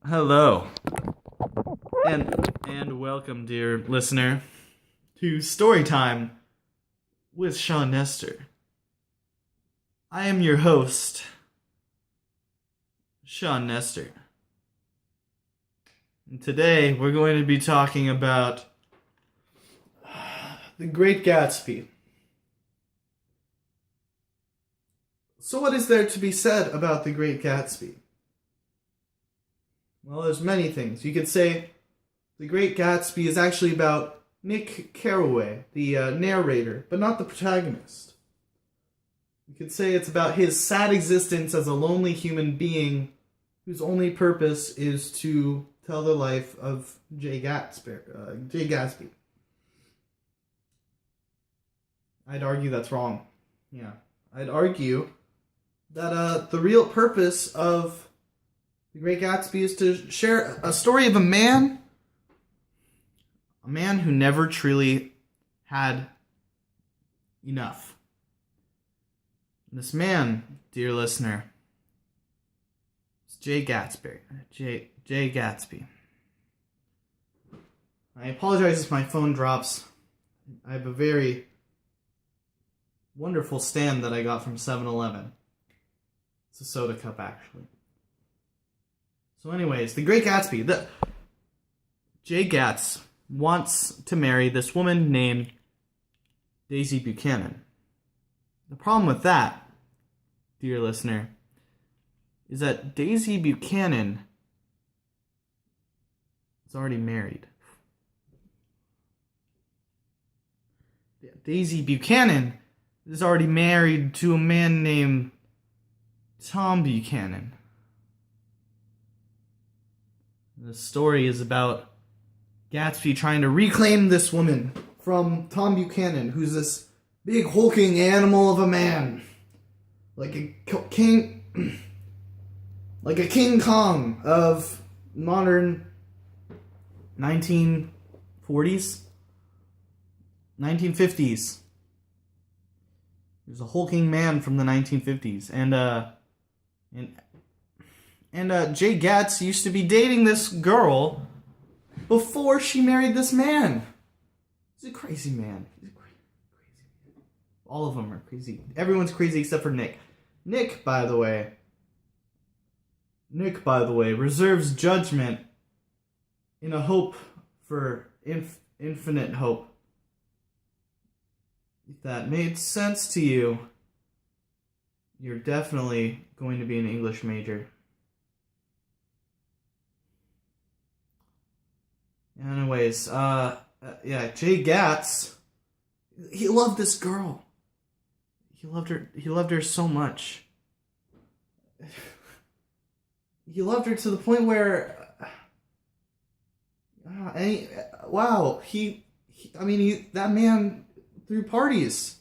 Hello, and welcome, dear listener, to Story Time with Sean Nestor. I am your host, Sean Nestor. And today we're going to be talking about the Great Gatsby. So what is there to be said about the Great Gatsby? Well, there's many things. You could say The Great Gatsby is actually about Nick Carraway, the narrator, but not the protagonist. You could say it's about his sad existence as a lonely human being whose only purpose is to tell the life of Jay Gatsby. I'd argue that's wrong. Yeah. I'd argue that the real purpose of The Great Gatsby is to share a story of a man who never truly had enough. This man, dear listener, is Jay Gatsby. Jay Gatsby. I apologize if my phone drops. I have a very wonderful stand that I got from 7-Eleven. It's a soda cup, actually. So anyways, The Great Gatsby. Jay Gatz wants to marry this woman named Daisy Buchanan. The problem with that, dear listener, is that Daisy Buchanan is already married. Daisy Buchanan is already married to a man named Tom Buchanan. The story is about Gatsby trying to reclaim this woman from Tom Buchanan, who's this big hulking animal of a man, like a king, like a King Kong of modern 1940s, 1950s. There's a hulking man from the 1950s, and Jay Gatz used to be dating this girl before she married this man. He's a crazy man. He's a crazy man. All of them are crazy. Everyone's crazy except for Nick. Nick, by the way, reserves judgment in a hope for infinite hope. If that made sense to you, you're definitely going to be an English major. Anyways, Jay Gatz, he loved this girl. He loved her so much. He loved her to the point where, that man threw parties.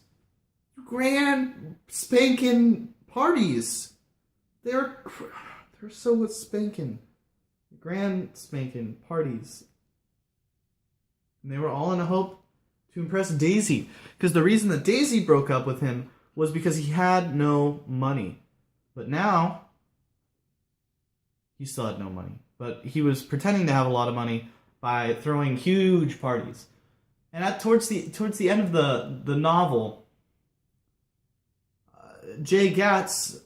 Grand spanking parties. They're so spanking. Grand spanking parties. And they were all in a hope to impress Daisy. Because the reason that Daisy broke up with him was because he had no money. But now, he still had no money. But he was pretending to have a lot of money by throwing huge parties. And towards the end of the novel, Jay Gatz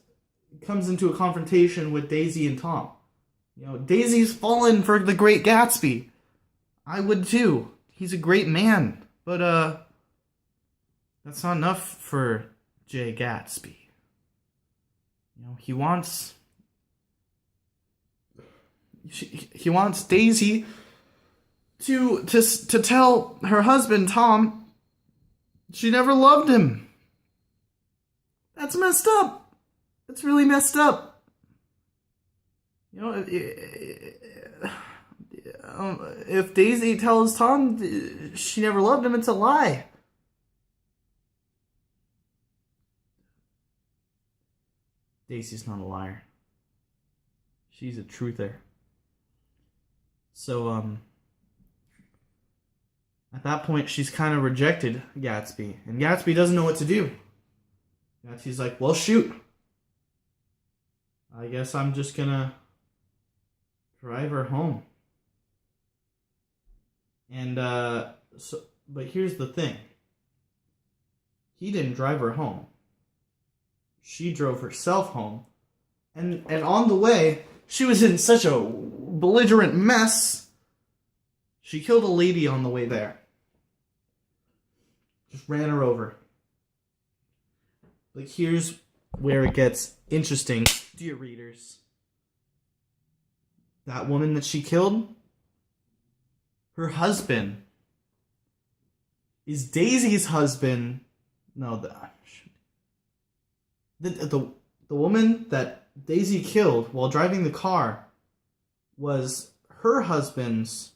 comes into a confrontation with Daisy and Tom. Daisy's fallen for the Great Gatsby. I would too. He's a great man, but that's not enough for Jay Gatsby. He wants Daisy to tell her husband Tom she never loved him. That's messed up. That's really messed up. If Daisy tells Tom she never loved him, it's a lie. Daisy's not a liar. She's a truther. So, at that point, she's kind of rejected Gatsby. And Gatsby doesn't know what to do. Gatsby's like, well, shoot. I guess I'm just gonna drive her home. And but here's the thing. He didn't drive her home. She drove herself home. And on the way, she was in such a belligerent mess. She killed a lady on the way there. Just ran her over. But here's where it gets interesting, dear readers. That woman that she killed, her husband is Daisy's husband. No, the woman that Daisy killed while driving the car was her husband's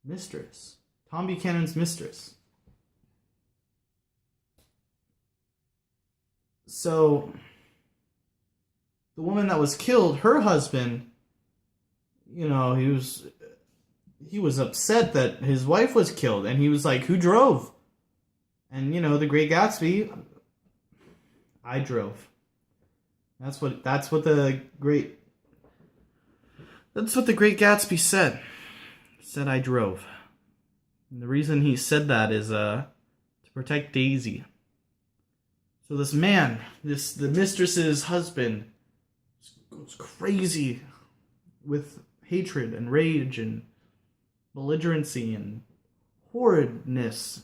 mistress. Tom Buchanan's mistress. So, the woman that was killed, her husband, you know, he was upset that his wife was killed, and he was like, who drove? And, you know, the Great Gatsby, I drove. That's what the Great Gatsby said. He said I drove. And the reason he said that is to protect Daisy. So this man, the mistress's husband, goes crazy with hatred and rage and belligerency and horridness.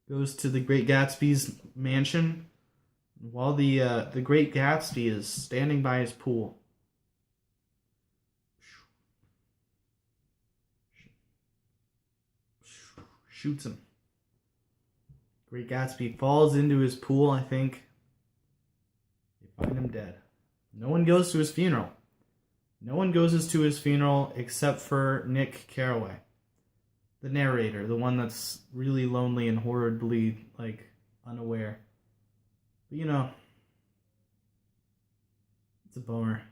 Goes to the Great Gatsby's mansion while the Great Gatsby is standing by his pool. Shoots him. Great Gatsby falls into his pool, I think. They find him dead. No one goes to his funeral. No one goes to his funeral except for Nick Carraway. The narrator, the one that's really lonely and horribly, like, unaware. But, you know, it's a bummer.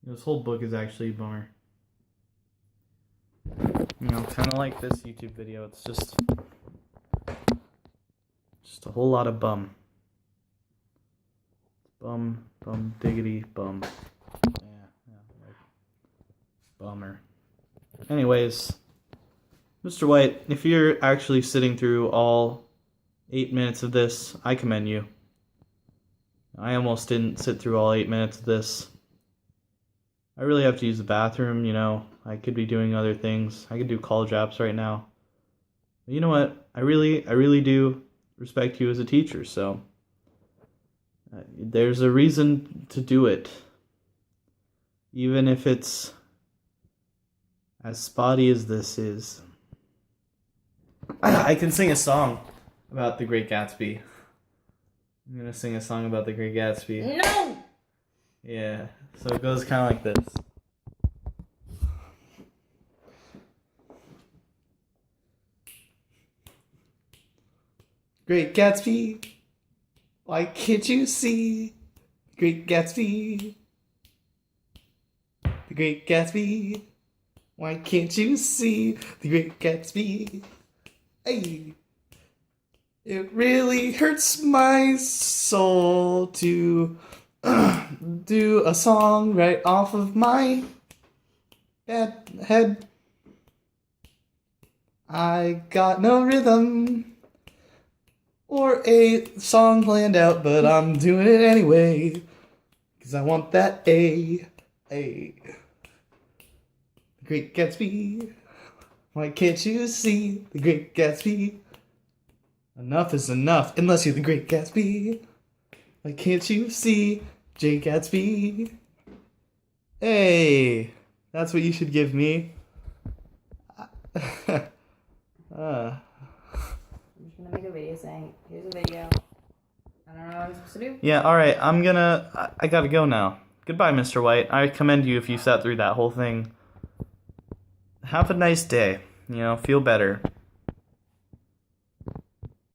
You know, this whole book is actually a bummer. You know, kind of like this YouTube video. It's just a whole lot of bum. Bum, diggity, bum. Yeah, like, bummer. Anyways, Mr. White, if you're actually sitting through all 8 minutes of this, I commend you. I almost didn't sit through all 8 minutes of this. I really have to use the bathroom, you know. I could be doing other things. I could do college apps right now. But you know what? I really do respect you as a teacher, so there's a reason to do it. Even if it's as spotty as this is. I can sing a song about the Great Gatsby. I'm gonna sing a song about the Great Gatsby. No! Yeah, so it goes kind of like this. Great Gatsby, why can't you see? Great Gatsby, the Great Gatsby, why can't you see? The Great Gatsby, hey. It really hurts my soul to do a song right off of my bad head. I got no rhythm or a song planned out, but I'm doing it anyway, 'cause I want that A. The Great Gatsby, why can't you see? The Great Gatsby, enough is enough, unless you're the Great Gatsby. Why can't you see? J. Gatsby. Hey, that's what you should give me. I'm just gonna make a video saying, here's a video. I don't know what I'm supposed to do. Yeah, alright, I gotta go now. Goodbye, Mr. White. I commend you if you sat through that whole thing. Have a nice day. You know, feel better.